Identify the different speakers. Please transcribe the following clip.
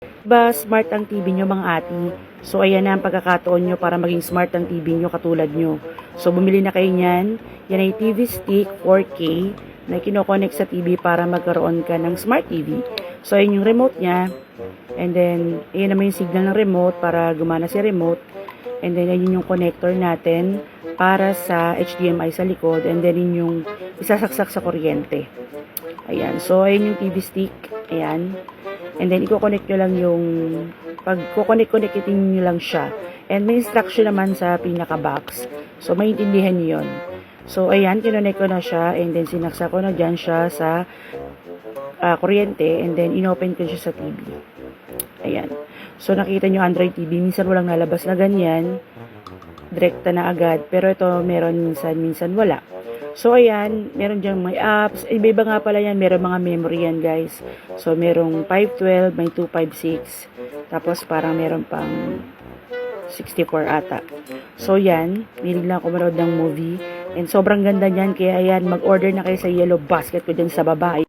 Speaker 1: Ba smart ang TV nyo mga ati? So ayan na ang pagkakataon nyo para maging smart ang TV nyo katulad nyo. So bumili na kayo niyan. Yan ay TV stick 4K na kinoconnect sa TV para magkaroon ka ng smart TV. So ayun yung remote niya. And then ayan naman yung signal ng remote para gumana si remote. And then ayun yung connector natin para sa HDMI sa likod. And then yun yung isasaksak sa kuryente. Ayan. So ayun yung TV stick. Ayan. And then, i-connect nyo lang yung, pag connect-connectin nyo lang siya. And may instruction naman sa pinaka-box. So, maintindihan nyo yun. So, ayan, kinonect ko na siya. And then, sinaksa ko na dyan siya sa kuryente. And then, inopen ko siya sa TV. Ayan. So, nakita nyo Android TV. Minsan walang nalabas na ganyan. Direkta na agad. Pero ito, meron minsan wala. So, ayan, meron diyang may apps. Iba-iba nga pala yan. Meron mga memory yan, guys. So, merong 512, may 256. Tapos, parang meron pang 64 ata. So, yan. Milig lang ako manood ng movie. And sobrang ganda niyan. Kaya, ayan, mag-order na kayo sa Yellow Basket ko dyan sa baba.